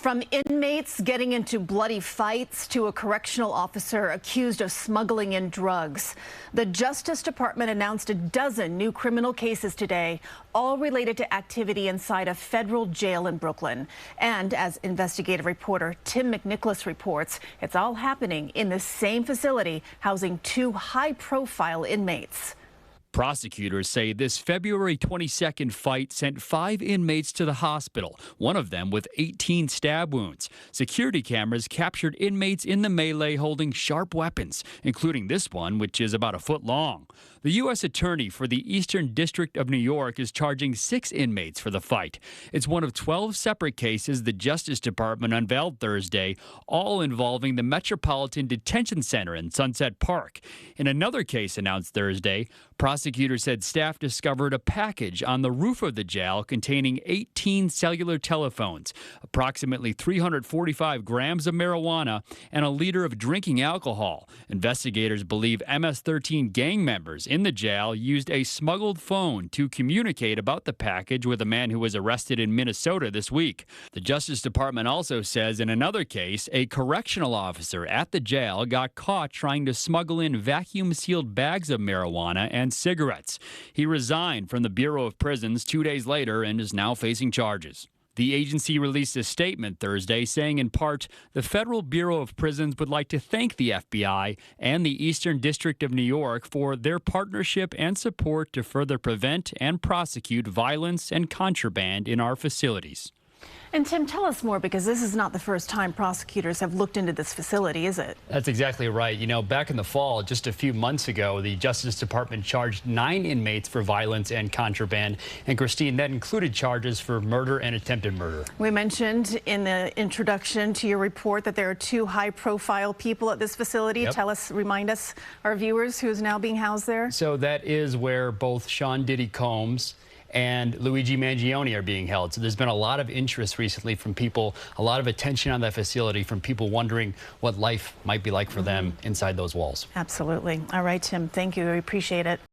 From inmates getting into bloody fights to a correctional officer accused of smuggling in drugs. The Justice Department announced a dozen new criminal cases today, all related to activity inside a federal jail in Brooklyn. And as investigative reporter Tim McNicholas reports, it's all happening in the same facility housing two high-profile inmates. Prosecutors say this February 22nd fight sent 5 inmates to the hospital, one of them with 18 stab wounds. Security cameras captured inmates in the melee holding sharp weapons, including this one, which is about a foot long. The U.S. Attorney for the Eastern District of New York is charging 6 inmates for the fight. It's one of 12 separate cases the Justice Department unveiled Thursday, all involving the Metropolitan Detention Center in Sunset Park. In another case announced Thursday, prosecutors said staff discovered a package on the roof of the jail containing 18 cellular telephones, approximately 345 grams of marijuana, and a liter of drinking alcohol. Investigators believe MS-13 gang members in the jail used a smuggled phone to communicate about the package with a man who was arrested in Minnesota this week. The Justice Department also says in another case, a correctional officer at the jail got caught trying to smuggle in vacuum-sealed bags of marijuana and cigarettes. He resigned from the Bureau of Prisons 2 days later and is now facing charges. The agency released a statement Thursday saying in part, the Federal Bureau of Prisons would like to thank the FBI and the Eastern District of New York for their partnership and support to further prevent and prosecute violence and contraband in our facilities. And Tim, tell us more, because this is not the first time prosecutors have looked into this facility, is it? That's exactly right. You know, back in the fall, just a few months ago, the Justice Department charged 9 inmates for violence and contraband. And Christine, that included charges for murder and attempted murder. We mentioned in the introduction to your report that there are 2 high-profile people at this facility. Yep. Remind us, our viewers, who's now being housed there. So that is where both Sean Diddy Combs and Luigi Mangione are being held. So there's been a lot of interest recently from people, a lot of attention on that facility from people wondering what life might be like for them inside those walls. Absolutely. All right, Tim, thank you. We appreciate it.